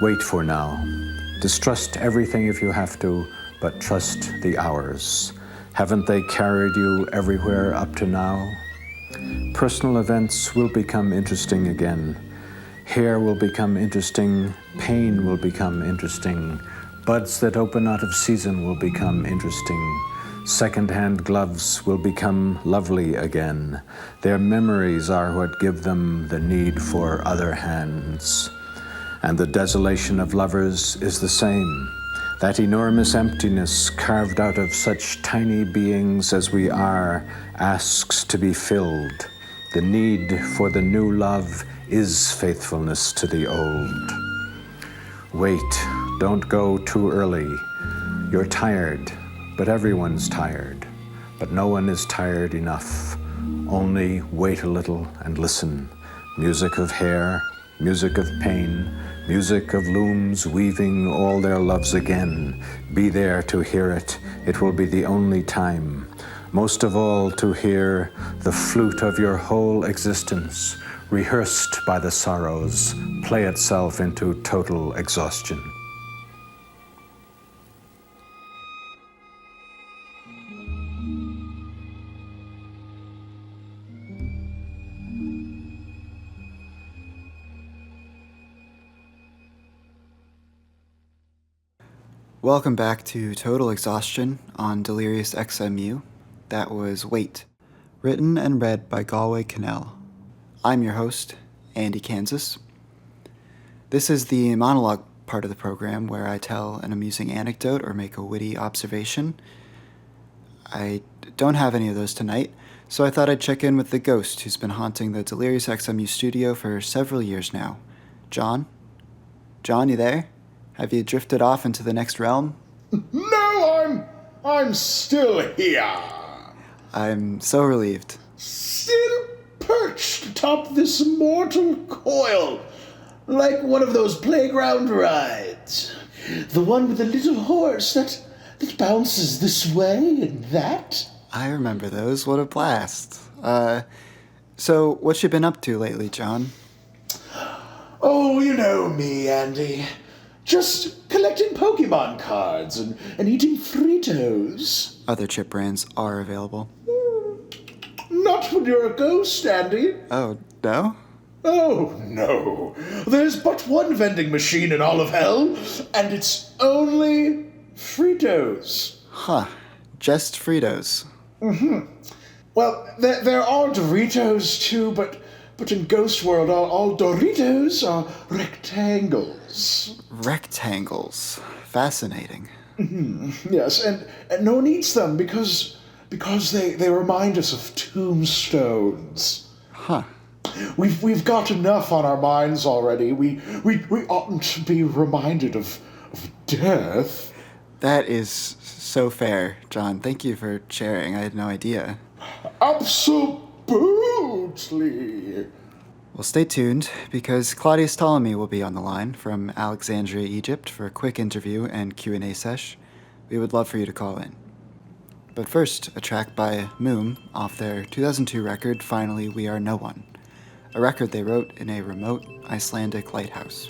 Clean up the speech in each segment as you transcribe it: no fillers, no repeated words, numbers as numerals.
Wait for now. Distrust everything if you have to, but trust the hours. Haven't they carried you everywhere up to now? Personal events will become interesting again. Hair will become interesting. Pain will become interesting. Buds that open out of season will become interesting. Second-hand gloves will become lovely again. Their memories are what give them the need for other hands. And the desolation of lovers is the same. That enormous emptiness carved out of such tiny beings as we are asks to be filled. The need for the new love is faithfulness to the old. Wait, don't go too early. You're tired, but everyone's tired. But no one is tired enough. Only wait a little and listen. Music of hair, music of pain, music of looms weaving all their loves again. Be there to hear it. It will be the only time. Most of all, to hear the flute of your whole existence, rehearsed by the sorrows, play itself into total exhaustion. Welcome back to Total Exhaustion on Delirious XMU. That was Wait, written and read by Galway Cannell. I'm your host, Andy Kansas. This is the monologue part of the program where I tell an amusing anecdote or make a witty observation. I don't have any of those tonight, so I thought I'd check in with the ghost who's been haunting the Delirious XMU studio for several years now. John? John, you there? Have you drifted off into the next realm? No, I'm still here. I'm so relieved. Still perched atop this mortal coil, like one of those playground rides. The one with the little horse that bounces this way and that. I remember those. What a blast. So what you been up to lately, John? Oh, you know me, Andy. Just collecting Pokemon cards and eating Fritos. Other chip brands are available. Not when you're a ghost, Andy. Oh, no? Oh, no. There's but one vending machine in all of hell, and it's only Fritos. Huh. Just Fritos. Mm-hmm. Well, there are Doritos, too, but in Ghost World, all Doritos are rectangles. Rectangles. Fascinating. Mm-hmm. Yes, and no one eats them because they remind us of tombstones. Huh. We've got enough on our minds already. We oughtn't to be reminded of death. That is so fair, John. Thank you for sharing. I had no idea. Absolutely. Well, stay tuned, because Claudius Ptolemy will be on the line from Alexandria, Egypt, for a quick interview and Q&A sesh. We would love for you to call in. But first, a track by Moom off their 2002 record, Finally We Are No One, a record they wrote in a remote Icelandic lighthouse.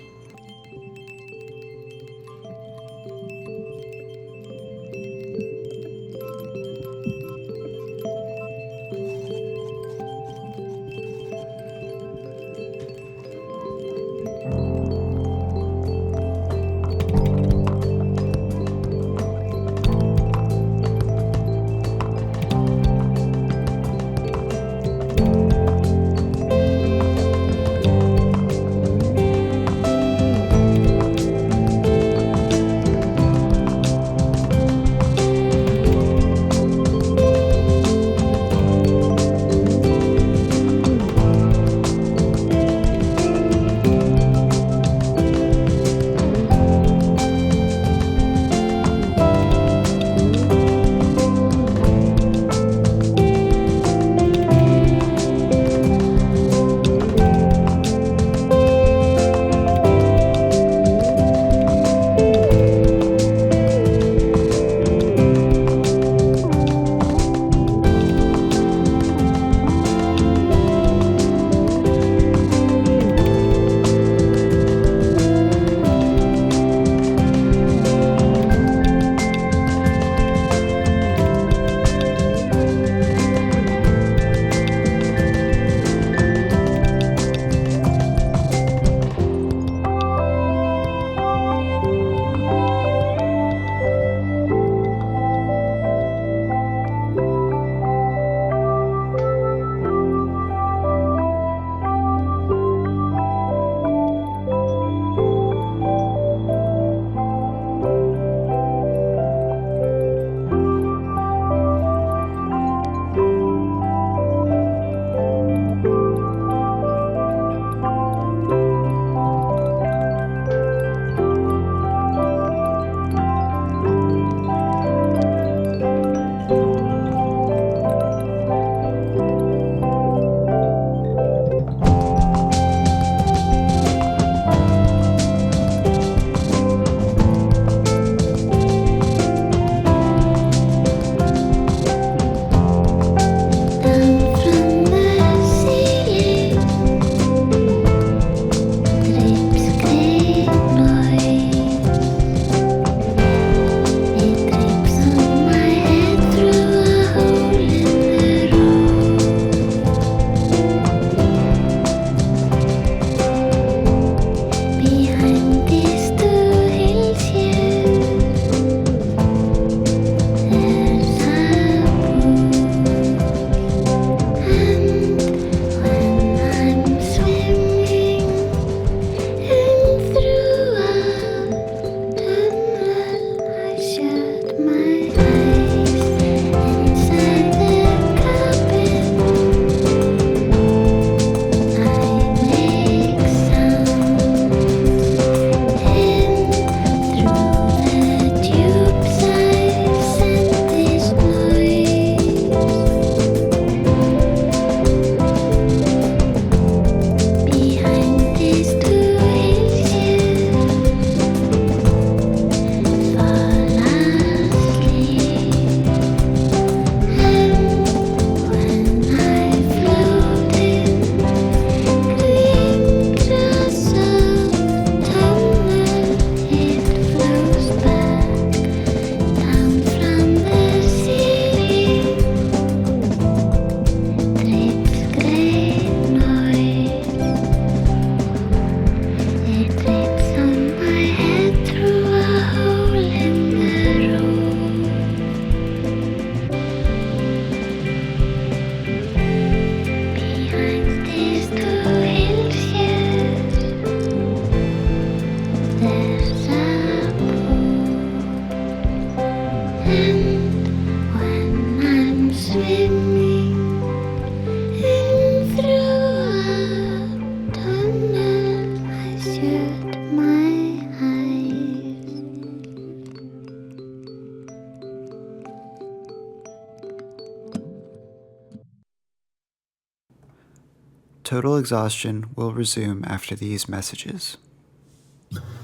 Total Exhaustion will resume after these messages.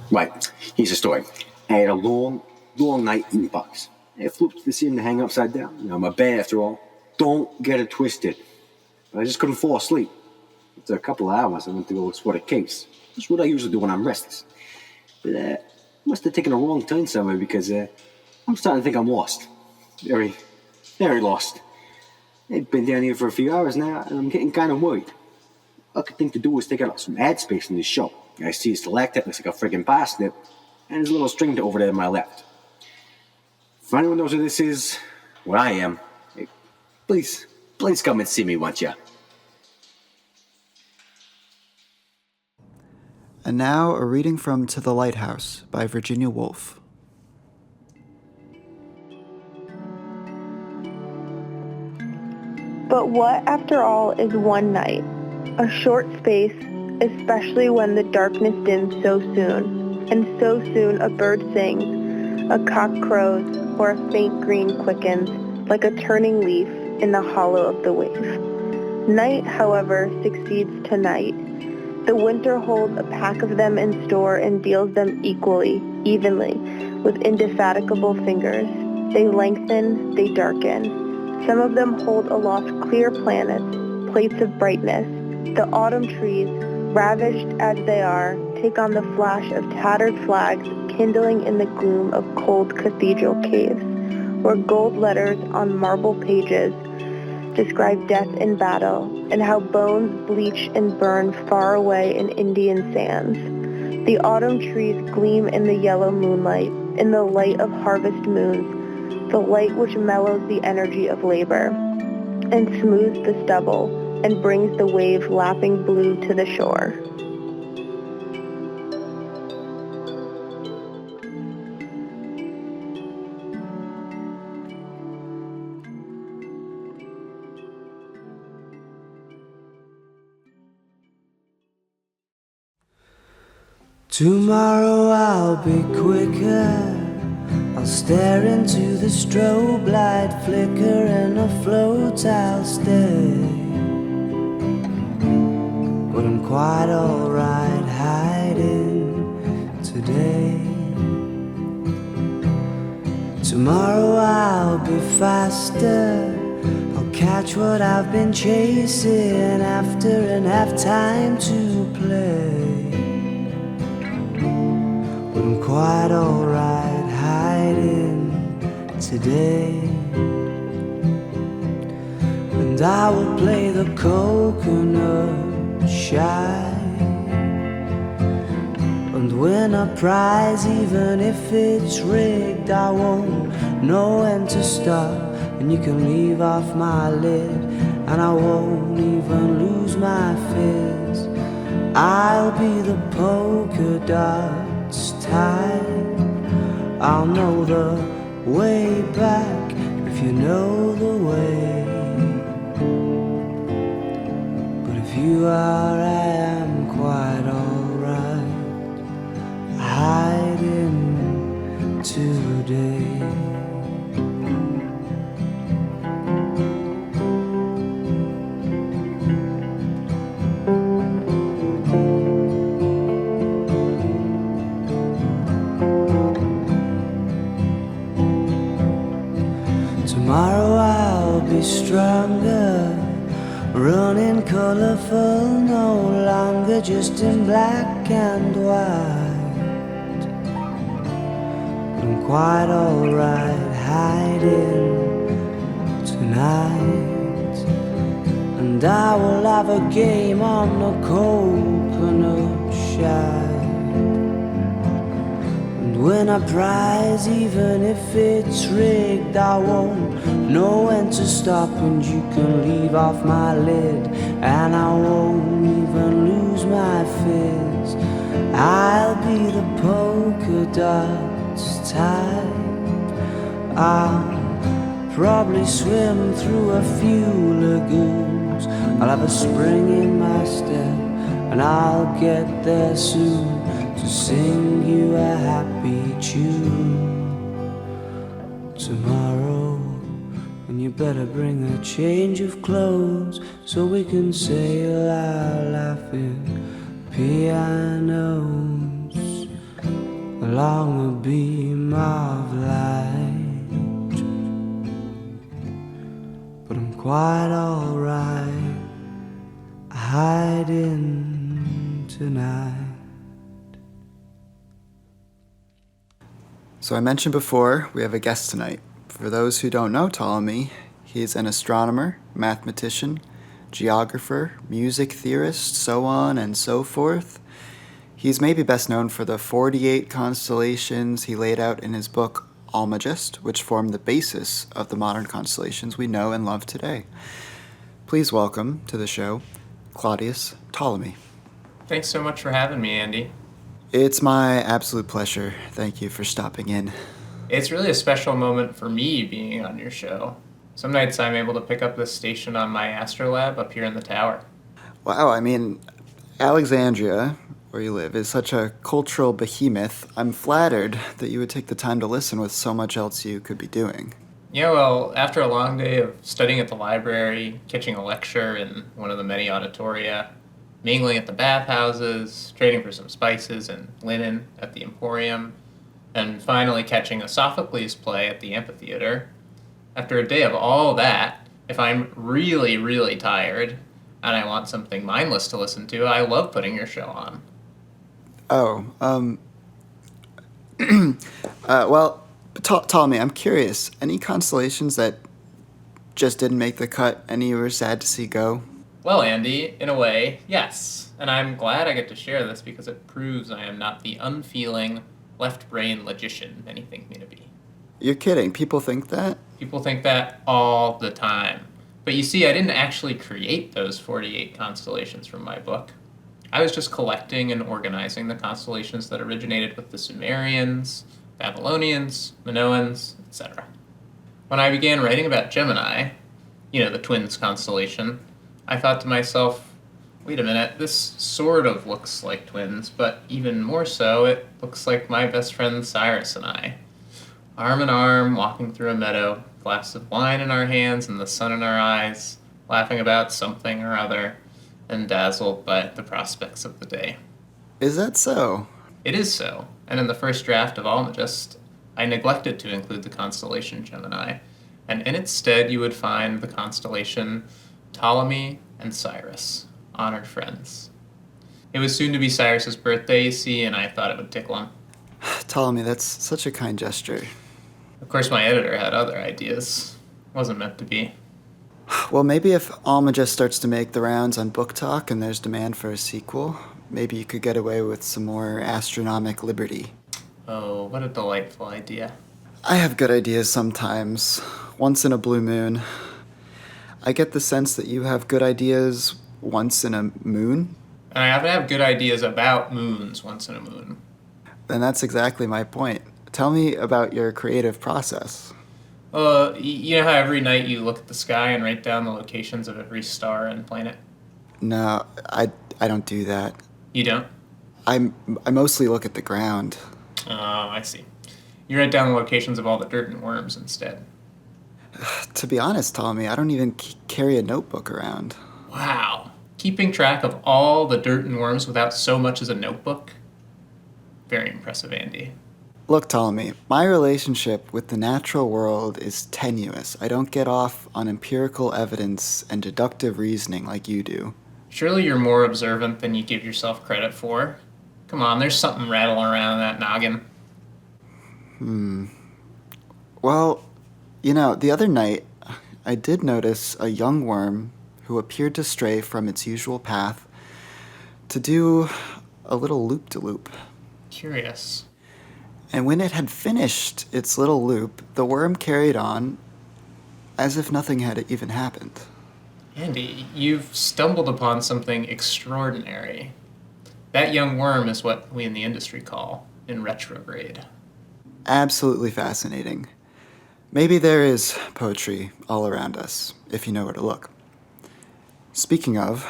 Right, here's the story. I had a long night in the box. I flipped the ceiling to hang upside down. You know, my bed after all. Don't get it twisted. But I just couldn't fall asleep. After a couple of hours, I went to go explore the caves. That's what I usually do when I'm restless. But I must have taken a wrong turn somewhere because I'm starting to think I'm lost. Very, very lost. I've been down here for a few hours now, and I'm getting kind of worried. All I could think to do was take out some ad space in this show. I see a stalactite looks like a friggin' parsnip, and there's a little string over there to my left. If anyone knows who this is, where I am, hey, please come and see me, won't ya? And now a reading from To the Lighthouse by Virginia Woolf. But what, after all, is one night? A short space, especially when the darkness dims so soon, and so soon a bird sings, a cock crows, or a faint green quickens, like a turning leaf in the hollow of the wave. Night, however, succeeds to night. The winter holds a pack of them in store and deals them equally, evenly, with indefatigable fingers. They lengthen, they darken. Some of them hold aloft clear planets, plates of brightness. The autumn trees, ravished as they are, take on the flash of tattered flags kindling in the gloom of cold cathedral caves, where gold letters on marble pages describe death in battle and how bones bleach and burn far away in Indian sands. The autumn trees gleam in the yellow moonlight, in the light of harvest moons, the light which mellows the energy of labor, and smooths the stubble, and brings the wave lapping blue to the shore. Tomorrow I'll be quicker. I'll stare into the strobe light flicker and afloat I'll stay. But I'm quite alright hiding today. Tomorrow I'll be faster. I'll catch what I've been chasing after and have time to play. But I'm quite alright hiding today. And I will play the coconut shy and win a prize even if it's rigged. I won't know when to stop, and you can leave off my lid, and I won't even lose my fizz. I'll be the polka dots tied. I'll know the way back if you know the way. But if you are, I am quite alright hiding today. Tomorrow I'll be stronger, running colorful, no longer just in black and white. I'm quite alright hiding tonight, and I will have a game on the coconut shine. Win a prize even if it's rigged. I won't know when to stop, and you can leave off my lid, and I won't even lose my fizz. I'll be the polka dots type. I'll probably swim through a few lagoons. I'll have a spring in my step, and I'll get there soon to sing you a happy tune. Tomorrow, when you better bring a change of clothes so we can sail our laughing pianos along a beam of light. But I'm quite alright hiding tonight. So I mentioned before, we have a guest tonight. For those who don't know Ptolemy, he's an astronomer, mathematician, geographer, music theorist, so on and so forth. He's maybe best known for the 48 constellations he laid out in his book Almagest, which form the basis of the modern constellations we know and love today. Please welcome to the show, Claudius Ptolemy. Thanks so much for having me, Andy. It's my absolute pleasure. Thank you for stopping in. It's really a special moment for me being on your show. Some nights I'm able to pick up this station on my astrolab up here in the tower. Wow, I mean, Alexandria, where you live, is such a cultural behemoth. I'm flattered that you would take the time to listen with so much else you could be doing. Yeah, well, after a long day of studying at the library, catching a lecture in one of the many auditoria, mingling at the bathhouses, trading for some spices and linen at the Emporium, and finally catching a Sophocles play at the amphitheater. After a day of all that, if I'm really, really tired and I want something mindless to listen to, I love putting your show on. Well, Ptolemy, I'm curious. Any constellations that just didn't make the cut, any you were sad to see go? Well, Andy, in a way, yes. And I'm glad I get to share this because it proves I am not the unfeeling, left-brain logician many think me to be. You're kidding. People think that? People think that all the time. But you see, I didn't actually create those 48 constellations from my book. I was just collecting and organizing the constellations that originated with the Sumerians, Babylonians, Minoans, etc. When I began writing about Gemini, the twins constellation, I thought to myself, wait a minute, this sort of looks like twins, but even more so, it looks like my best friend Cyrus and I. Arm in arm, walking through a meadow, glass of wine in our hands and the sun in our eyes, laughing about something or other, and dazzled by the prospects of the day. Is that so? It is so, and in the first draft of Almagest, I neglected to include the constellation Gemini, and in its stead you would find the constellation Ptolemy and Cyrus, honored friends. It was soon to be Cyrus's birthday, you see, and I thought it would tickle him. Ptolemy, that's such a kind gesture. Of course, my editor had other ideas. Wasn't meant to be. Well, maybe if Almagest starts to make the rounds on Book Talk and there's demand for a sequel, maybe you could get away with some more astronomic liberty. Oh, what a delightful idea. I have good ideas sometimes, once in a blue moon. I get the sense that you have good ideas once in a moon. And I often have good ideas about moons once in a moon. And that's exactly my point. Tell me about your creative process. You know how every night you look at the sky and write down the locations of every star and planet? No, I don't do that. You don't? I mostly look at the ground. Oh, I see. You write down the locations of all the dirt and worms instead. To be honest, Ptolemy, I don't even carry a notebook around. Wow. Keeping track of all the dirt and worms without so much as a notebook? Very impressive, Andy. Look, Ptolemy, my relationship with the natural world is tenuous. I don't get off on empirical evidence and deductive reasoning like you do. Surely you're more observant than you give yourself credit for. Come on, there's something rattling around in that noggin. Well, the other night, I did notice a young worm who appeared to stray from its usual path to do a little loop-de-loop. Curious. And when it had finished its little loop, the worm carried on as if nothing had even happened. Andy, you've stumbled upon something extraordinary. That young worm is what we in the industry call in retrograde. Absolutely fascinating. Maybe there is poetry all around us, if you know where to look. Speaking of,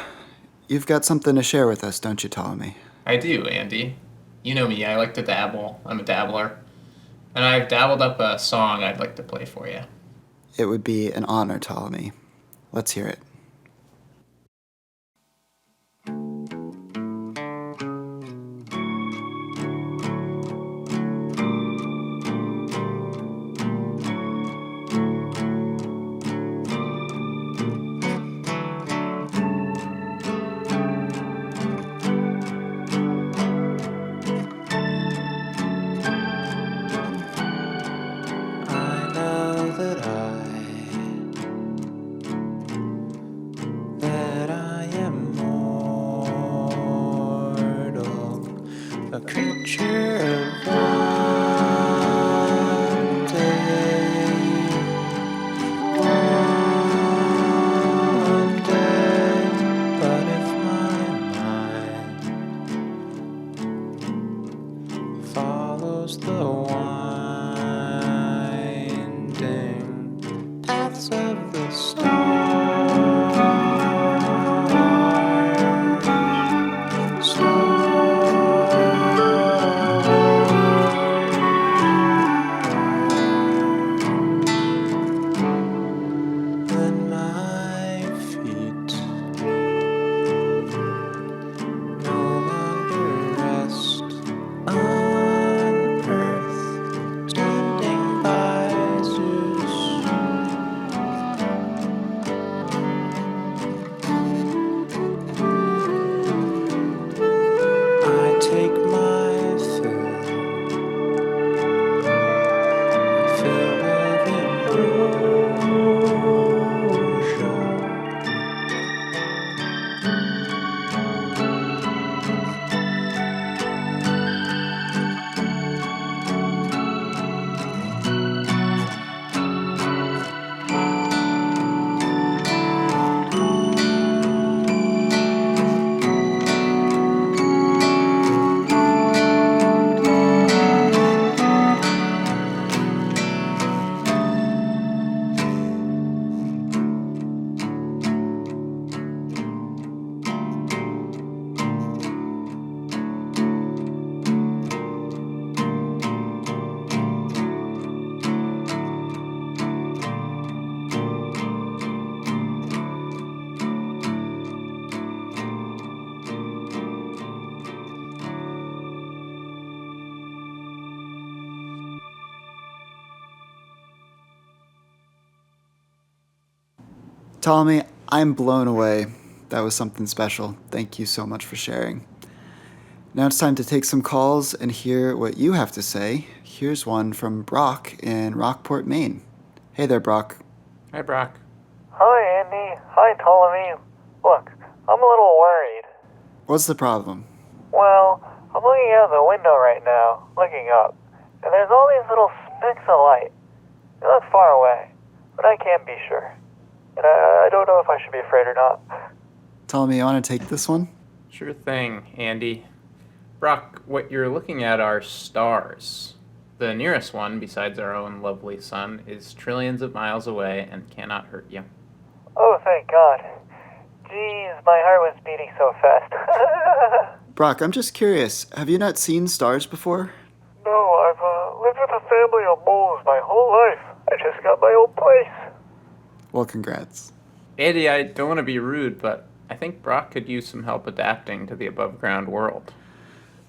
you've got something to share with us, don't you, Ptolemy? I do, Andy. You know me, I like to dabble. I'm a dabbler. And I've dabbled up a song I'd like to play for you. It would be an honor, Ptolemy. Let's hear it. That I am mortal, a creature of one day, but if my mind follows the winding paths of the then my feet no longer rest on earth, standing by Zeus. I take my fill of emotion. Ptolemy, I'm blown away. That was something special. Thank you so much for sharing. Now it's time to take some calls and hear what you have to say. Here's one from Brock in Rockport, Maine. Hey there, Brock. Hi, Brock. Hi, Andy. Hi, Ptolemy. Look, I'm a little worried. What's the problem? Well, I'm looking out the window right now, looking up, and there's all these little specks of light. They look far away, but I can't be sure. And I don't know if I should be afraid or not. Ptolemy, you want to take this one? Sure thing, Andy. Brock, what you're looking at are stars. The nearest one, besides our own lovely sun, is trillions of miles away and cannot hurt you. Oh, thank God. Jeez, my heart was beating so fast. Brock, I'm just curious. Have you not seen stars before? No, I've lived with a family of moles my whole life. I just got my own place. Well, congrats. Andy, I don't want to be rude, but I think Brock could use some help adapting to the above-ground world.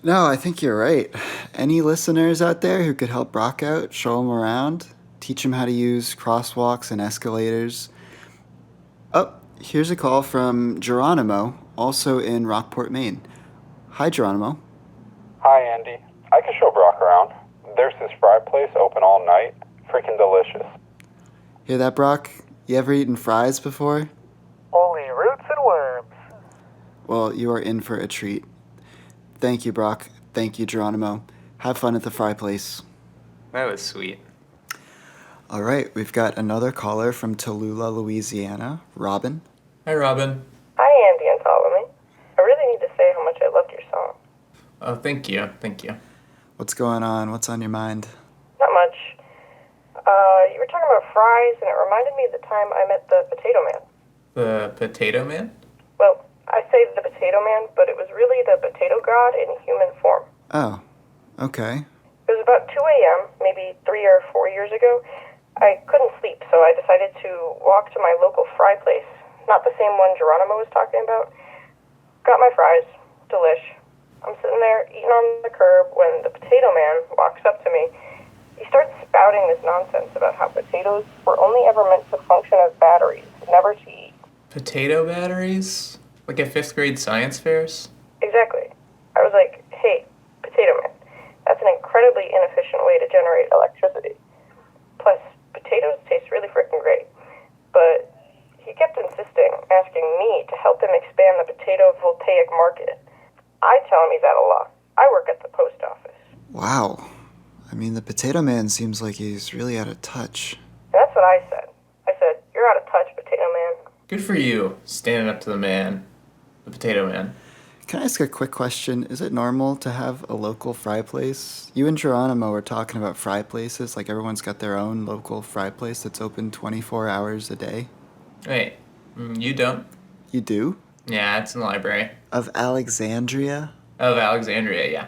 No, I think you're right. Any listeners out there who could help Brock out, show him around, teach him how to use crosswalks and escalators? Oh, here's a call from Geronimo, also in Rockport, Maine. Hi, Geronimo. Hi, Andy. I can show Brock around. There's this fry place open all night. Freaking delicious. Hear that, Brock? You ever eaten fries before? Only roots and worms. Well, you are in for a treat. Thank you, Brock. Thank you, Geronimo. Have fun at the fry place. That was sweet. All right, we've got another caller from Tallulah, Louisiana. Robin. Hi, Robin. Hi, Andy and Ptolemy. I really need to say how much I loved your song. Oh, thank you. Thank you. What's going on? What's on your mind? Not much. You were talking about fries, and it reminded me of the time I met the Potato Man. The Potato Man? Well, I say the Potato Man, but it was really the Potato God in human form. Oh, okay. It was about 2 a.m., maybe 3 or 4 years ago. I couldn't sleep, so I decided to walk to my local fry place. Not the same one Geronimo was talking about. Got my fries. Delish. I'm sitting there eating on the curb when the potato man walks up to me. He starts spouting this nonsense about how potatoes were only ever meant to function as batteries, never to eat. Potato batteries? Like at 5th grade science fairs? Exactly. I was like, hey, potato man, that's an incredibly inefficient way to generate electricity. Plus, potatoes taste really freaking great. But he kept insisting, asking me to help him expand the potato voltaic market. I tell him he's out of luck. I work at the post office. Wow. I mean, the potato man seems like he's really out of touch. And that's what I said. I said, you're out of touch, potato man. Good for you, standing up to the man. The potato man. Can I ask a quick question? Is it normal to have a local fry place? You and Geronimo are talking about fry places, like everyone's got their own local fry place that's open 24 hours a day. Wait, you don't? You do? Yeah, it's in the library. Of Alexandria? Of Alexandria, yeah.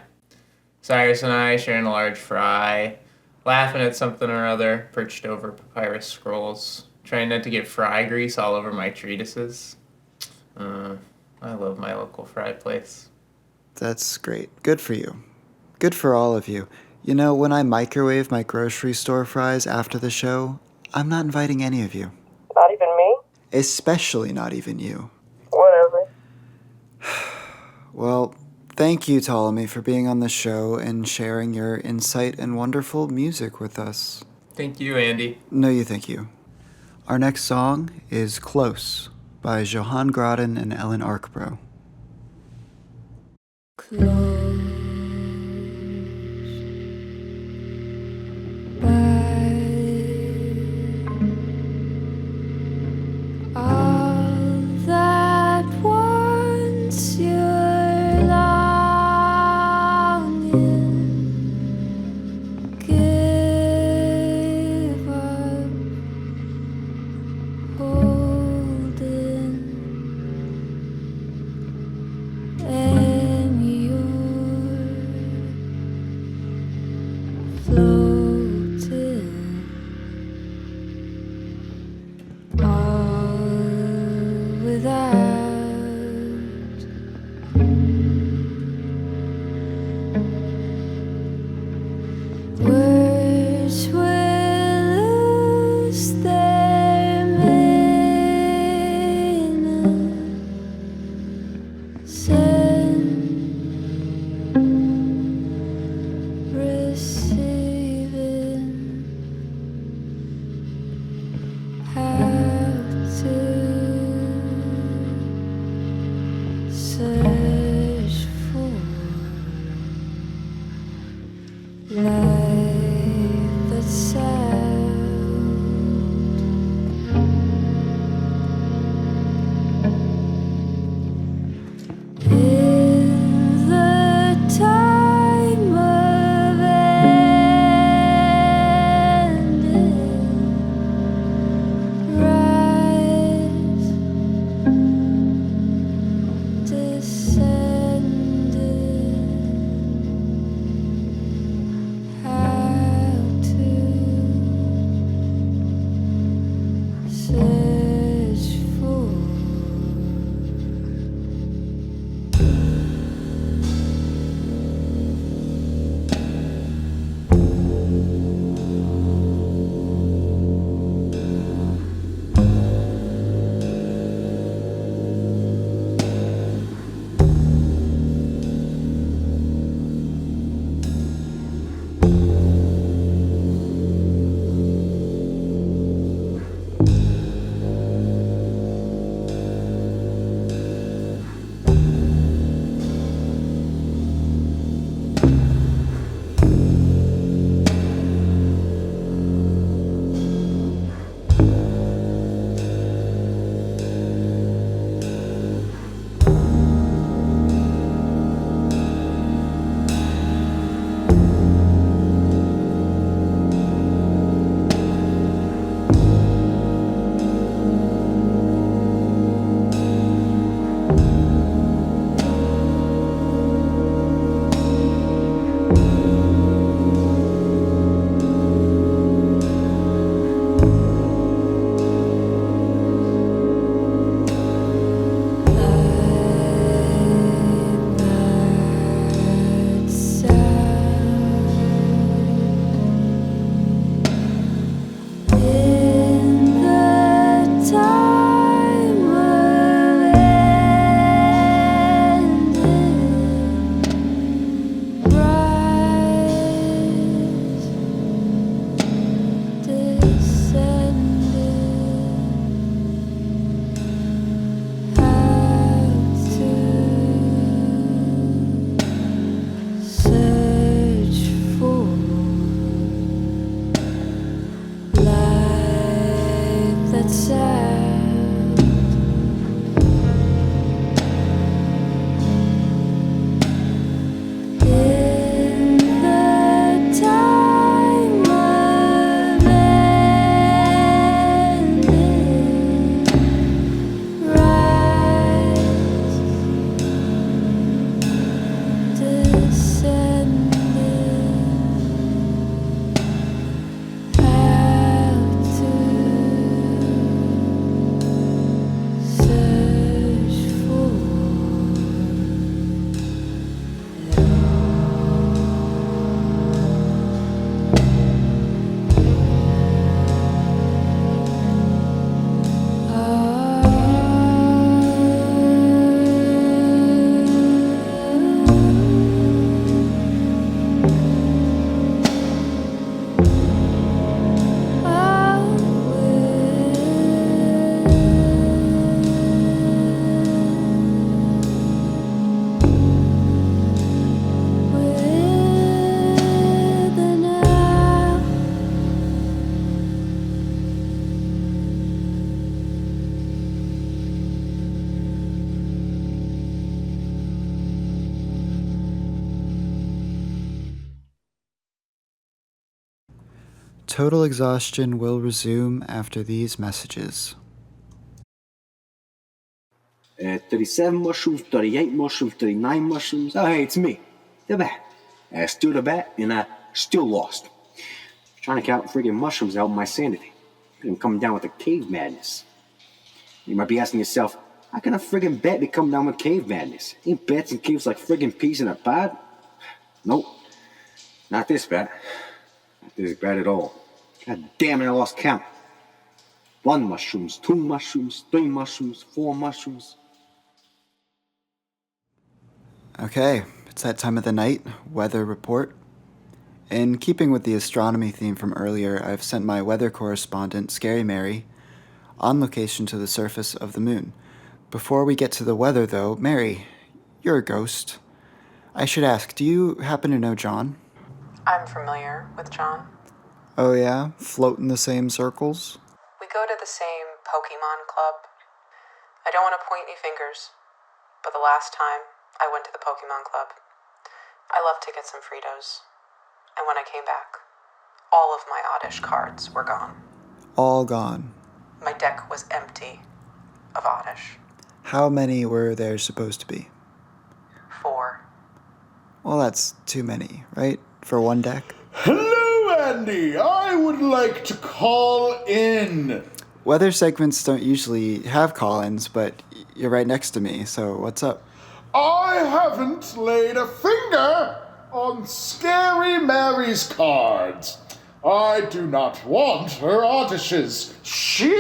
Cyrus and I sharing a large fry, laughing at something or other, perched over papyrus scrolls, trying not to get fry grease all over my treatises. I love my local fry place. That's great. Good for you. Good for all of you. You know, when I microwave my grocery store fries after the show, I'm not inviting any of you. Not even me? Especially not even you. Whatever. Well, thank you, Ptolemy, for being on the show and sharing your insight and wonderful music with us. Thank you, Andy. No, you thank you. Our next song is Close by Johan Graden and Ellen Arkbro. Total Exhaustion will resume after these messages. 37 mushrooms, 38 mushrooms, 39 mushrooms. Oh, hey, it's me, the bat. I still the bat, and I still lost. Trying to count friggin' mushrooms to help my sanity. I'm coming down with a cave madness. You might be asking yourself, how can a friggin' bat be coming down with cave madness? Ain't bats in caves like friggin' peas in a pod? Nope. Not this bat. Not this bat at all. God damn it, I lost count. 1 mushrooms, 2 mushrooms, 3 mushrooms, 4 mushrooms. Okay, it's that time of the night, weather report. In keeping with the astronomy theme from earlier, I've sent my weather correspondent, Scary Mary, on location to the surface of the moon. Before we get to the weather, though, Mary, you're a ghost. I should ask, do you happen to know John? I'm familiar with John. Oh yeah? Float in the same circles? We go to the same Pokemon club. I don't want to point any fingers, but the last time I went to the Pokemon club, I left to get some Fritos. And when I came back, all of my Oddish cards were gone. All gone. My deck was empty of Oddish. How many were there supposed to be? 4. Well, that's too many, right? For one deck? Hello, Andy. I would like to call in. Weather segments don't usually have call-ins, but you're right next to me, so what's up? I haven't laid a finger on Scary Mary's cards. I do not want her Oddishes. She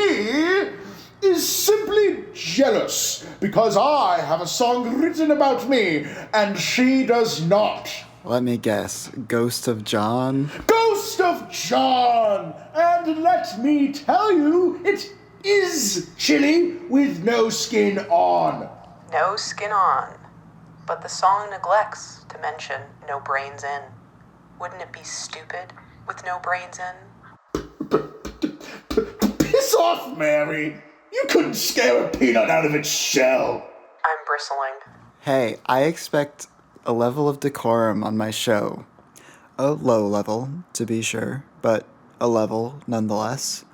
is simply jealous because I have a song written about me and she does not. Let me guess. Ghost of John? Ghost of John! And let me tell you, it is chilly with no skin on. No skin on. But the song neglects to mention no brains in. Wouldn't it be stupid with no brains in? Piss off, Mary. You couldn't scare a peanut out of its shell. I'm bristling. Hey, I expect a level of decorum on my show. A low level, to be sure, but a level nonetheless.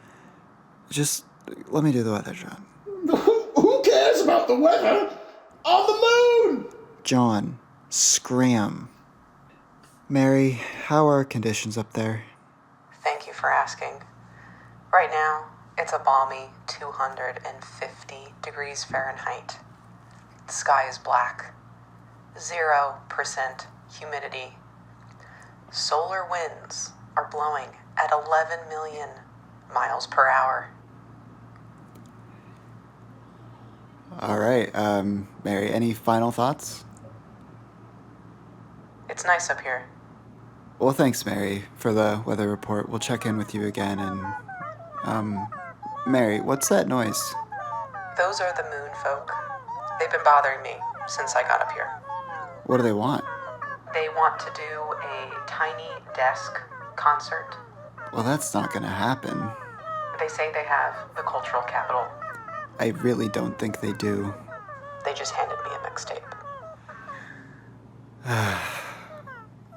Just let me do the weather, John. Who cares about the weather? On the moon! John, scram. Mary, how are conditions up there? Thank you for asking. Right now, it's a balmy 250 degrees Fahrenheit. The sky is black. 0% humidity. Solar winds are blowing at 11 million miles per hour. All right, Mary, any final thoughts? It's nice up here. Well, thanks, Mary, for the weather report. We'll check in with you again, and, Mary, what's that noise? Those are the moon folk. They've been bothering me since I got up here. What do they want? They want to do a tiny desk concert. Well, that's not gonna happen. They say they have the cultural capital. I really don't think they do. They just handed me a mixtape.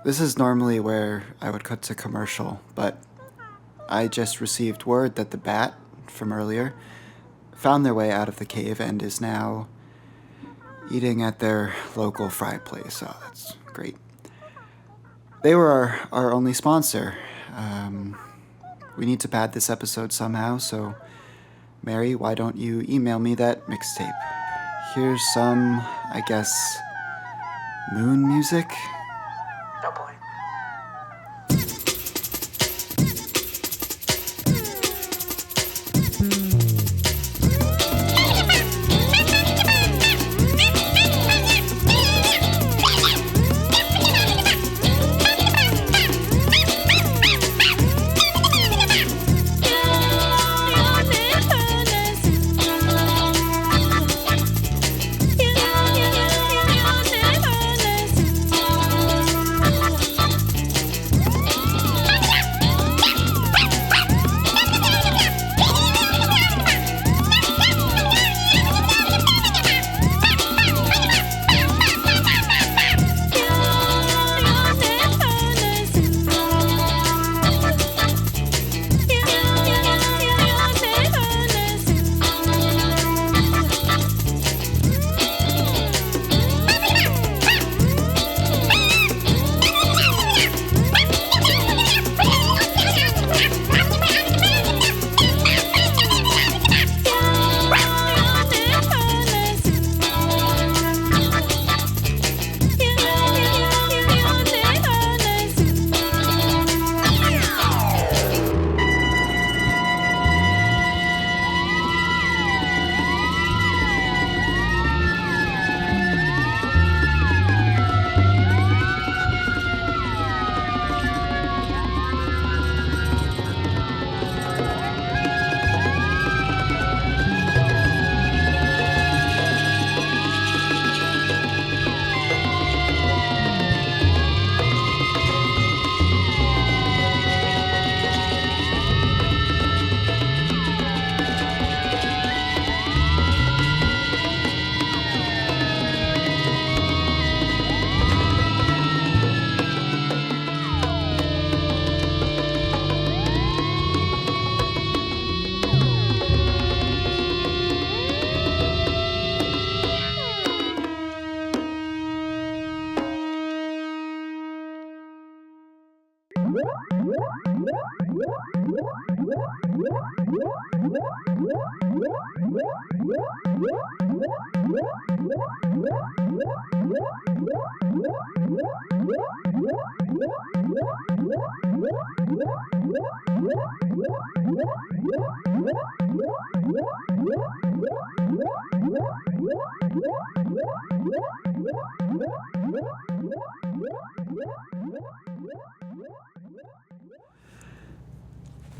This is normally where I would cut to commercial, but I just received word that the bat from earlier found their way out of the cave and is now eating at their local fry place. Oh, that's great. They were our only sponsor. We need to pad this episode somehow, so Mary, why don't you email me that mixtape? Here's some, I guess, moon music? Oh boy.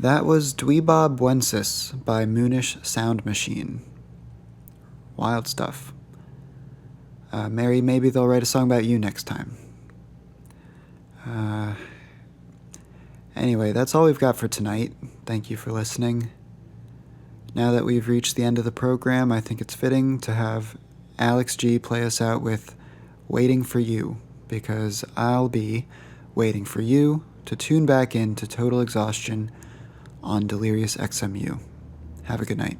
That was Dwebob Bwensus by Moonish Sound Machine. Wild stuff. Mary, maybe they'll write a song about you next time. Anyway, that's all we've got for tonight. Thank you for listening. Now that we've reached the end of the program, I think it's fitting to have Alex G play us out with Waiting for You, because I'll be waiting for you to tune back in to Total Exhaustion on Delirious XMU. Have a good night.